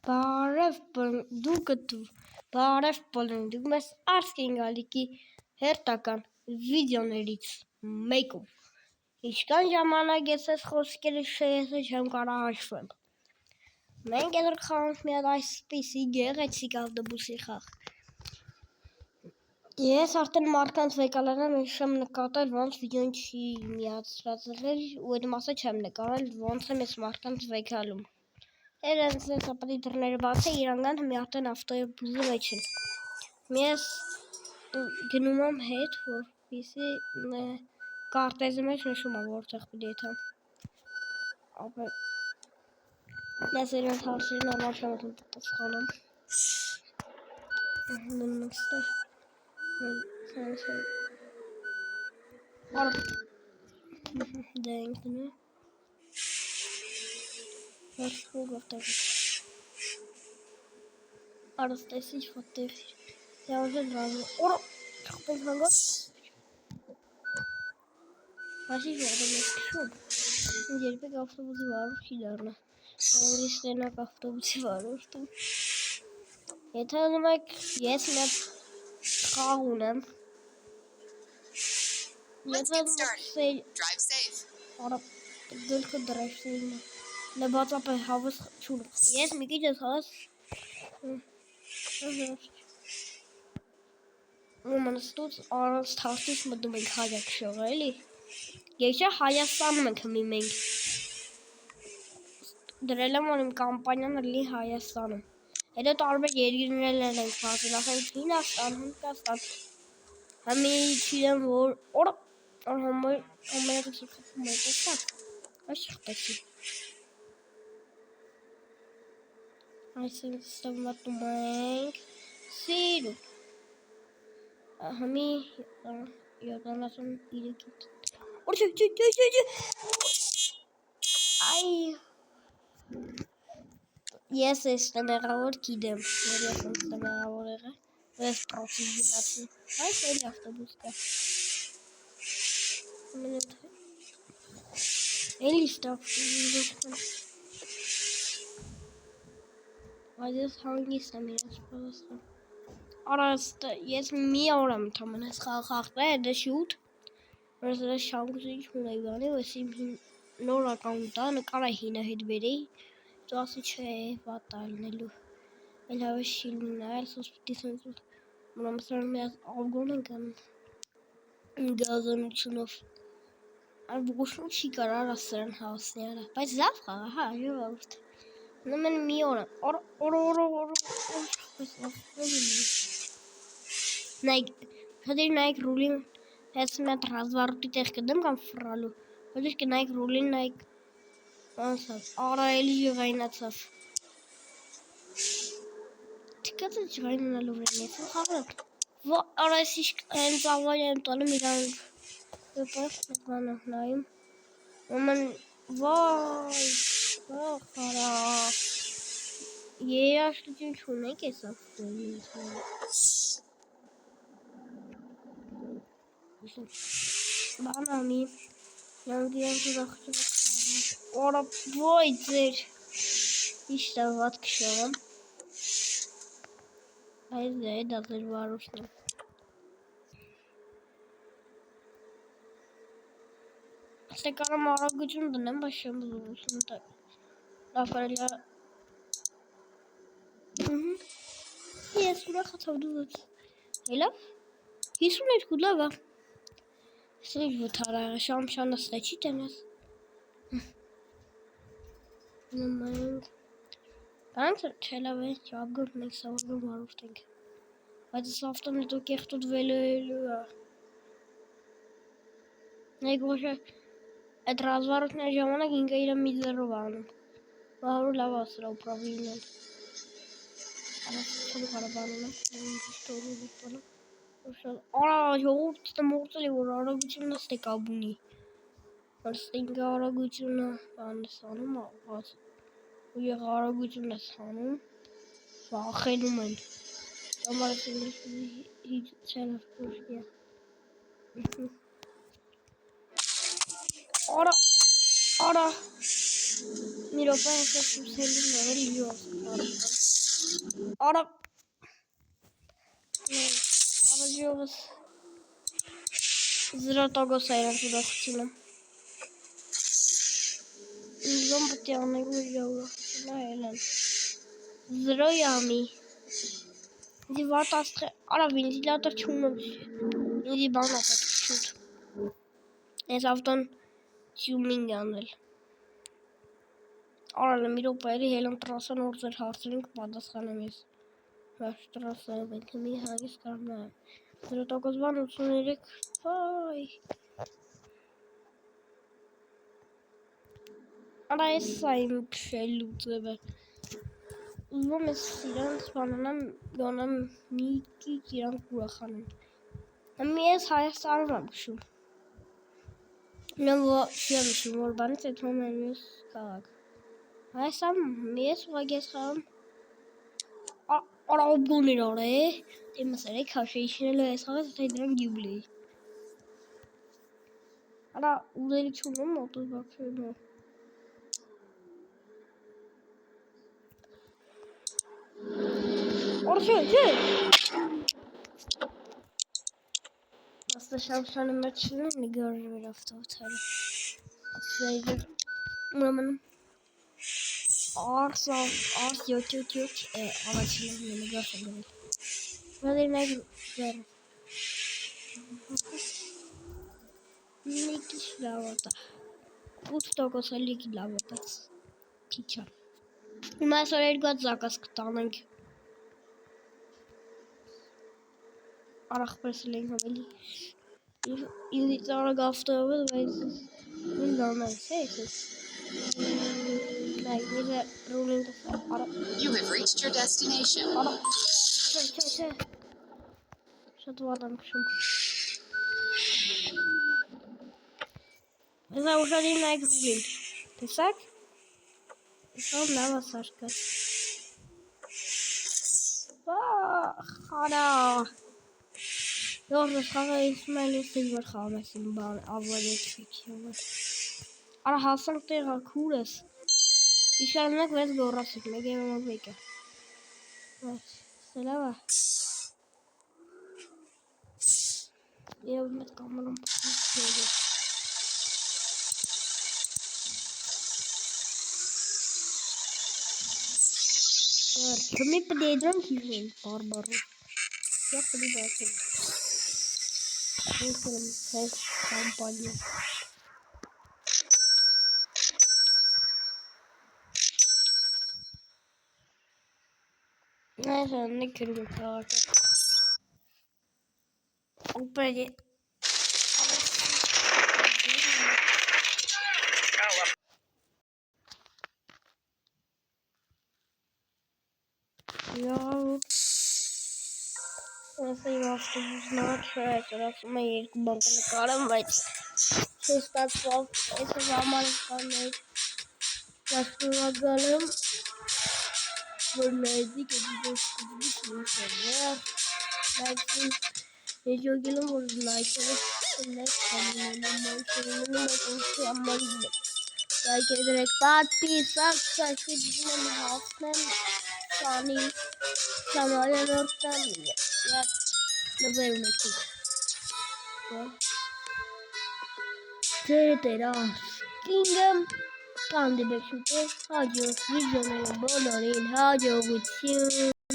Բարև բոլորին, դուք մեզ Արսկին գալիքի հերթական վիդեոներից մեկում։ Ինչքան ժամանակ ես այս խոսքերը շեյեսը չեմ կարող հաշվել։ Մենք էլ խաղանք մի հատ այսպիսի գեղեցիկ ավտոբուսի խաղ։ Ես արդեն մարդկանց վեկալանը եմ նկատել, ոնց վիդեոն չի միացրած եղել, ու այդ մասը չեմ նկարել, ոնց եմ ես մարդկանց վեկալում։ Երենց ապատի դռները բաց է, իրանքան մի արդեն ավտոբուսի մեջ են։ Ես գնում եմ հետ, որպեսզի կարտեզի մեջ նշում եմ որտեղ պիտի եթամ։ Ապա ես իրենց հարցերին նորմալ չեմ պատասխանում։ Դնում ենք ստեղ։ Դե ենք դնում։ Վերջում որտեղ է։ Արս տեսիչ որտեղ է։ Եավժել ռազում։ Օրա, չխպենք հանգած։ Մաշիչ որտեղ ես կշում։ Երբեք ավտոբուսի վարորդ չի դառնա։ Որ ստենակ ավտոբուսի վարորդը։ Եթե ուզում եք, ես մի հատ խաղ ունեմ։ Եթե ուզում եք Արա, գլխը drive save-ն է։ Նբացապ է հավս չուր։ Ես մի քիչ ես հավս։ Մանստուց առանց թախտից մտնում ենք հայակ շողը, էլի։ Գեշա Հայաստանում ենք հմի մենք։ Դրել եմ, որ իմ կամպանիան լի Հայաստանում։ Հետո տարբեր երկիրներ ենք փածել, ասենք Հինաստան, Հնդկաստան։ Հմի չիդեմ, որ օրա համերակից խփում է, տեսա։ Այս չխպեցի։ Այսինքն ստեղ մտնում ենք սիրում։ Հմի 73-ից։ Օր Այ Ես ես մեղավոր գիտեմ, որ ես մեղավոր եղել, ես պրոցես գնացի, այս էլի ավտոբուս կա, էլի ստավ, բայց ես հանգիստ եմ իրենց պրոսխան, արա ես մի օր եմ թամեն ես խաղախաղտը է դե շուտ, որ ես շանգուսի ինչ մուն էի բանի, ես իմ նոր ակաունտա նկար է հինը հետ բերի, Դու ասի չէ, վատ ալնելու, էլ հավես շիլին այլ, սոս պիտի սենց մրամսրան միած ալգոն ենք գազանությունով, այլ բուշում չի կարար ասրան հավասնի արա, բայց զավ խաղա, հա, ժվավուրդ, նմեն մի օրը, հդիր նայք ռուլին, հես միատ ռազվարուտի տեղ կդեմ կամ ֆրալու, հդիր կնայք ռուլին նայք, Արա էլի ջղայնացավ Թիկացը ջղայնանալով են ես խաղրը Արա ես իշկ հենց ավայ եմ տալում իրանք Եպայխ մետվանը նայում Ոմեն վայ խարա Երաշտություն չունեք ես ավտոյին Բանամի Յանգիան կուզախություն Արա ոյ ձեր Իշտ է վատ կշողեմ Այս դե դա ձեր վարուշն է Ստե կարամ արագություն դնեմ, բայց շեմ զուգություն տակ Լավարելա Ես ուրա խացավ դուվաց Հելավ 52 լավա Սրիչ վթարաղը շամ շանասն է չի տենես Նմայինք Բանք չելավ է ճագոր մենք սավարում հարուվտ ենք Բայց ես ավտոն հետո կեղտոտ վելելու է Նայք ոշը Այդ ռազվարութներ ժամանակ ինկա իրա միլերով անում Վահարու լավ ասրա ուպրավիլն են Չեմ կարաբանում եմ Արա հողուպտը մորցել է որ արագությունը ստե կաբունի Որ ստենգա արագությունը բանես անում ու եղ արագություն ես անում վախենում են Համար ես ինգրիչ չելով պուշկիա Արա Մի րոպե հետո սուսելի նորել յուս արա ջոս զրոտոգոս այրան ուրախությունը Իզոն պետք է անենք մեր ուրախությունը հելան զրոյամի Ինձի վատ աստղ արա վենտիլատոր չունեմ ինձի բան ապետ շուտ Ես ավտոն տյումինգ անել Արալը մի րոպեերի հելան տրասան օրձեր հարցերին կպատասխանեմ ես Վաշ տրասայում ենք մի հագիս կարմնայ Զրոտոգոզվան 83 վայ Արա ես սա իմ քշելու ձևը Ուզում ես իրանց բանանամ գոնամ մի կիք իրանք ուրախանեն Մի ես Հայաստանում եմ քշում Նեմ չեմ քշում որ բանից այդ մոմեն մյուս քաղաք Հայաստանում մի ես ուղղակի ես խաղում Արա օբգոներ արա Դեմս երեք հաշեի շինելու ես խաղես թե դրան գյուբլի Արա ուզերի չունում մոտոս բաքրելու Արա չէ Asta şamşanın maçını mı görür bir hafta otarı? Aslında Umarım Ars yok Amaçını beni görsün Böyle ne güzel Ne kişiler orada Usta kosalli kişiler orada Teacher Ben sonra ilgili zakas kıtanın ki Araq presleyin havali İndi sonra gafta var ve Bilmem You have reached your destination. Şurada adammışım. Mesela uşa değil ne ruling. Tesak? Tamam ne var saçka? Ana. Yok şaka İsmail'in silver kalmasın bana avvalde çekiyorlar. Ara Hasan da cooles. Ich kann nicht was gorasik, mir gehen wir mal weg. Was? Selava. Я mit kameram. Kimi pededram kihin barbaru. Ya pededram. Bakalım ses kampanya. Neyse ne kırdım kağıdı. Böyle. Ya. Neyse avtobuslar şöyle tarafıma yer bankını karamaydı. Sesler tuhaf. Neyse zaman kalmaydı. Yaşlı bakalım. Böyleydi ki bir şeyler. Belki video'yu vurdu like'ları. Like ederek bir saat videonun haften sani Samarya Nord'dan ya ne vermek Tera Kingdom Kandi Bekşute Hacı Video'ya abone olun. Hacı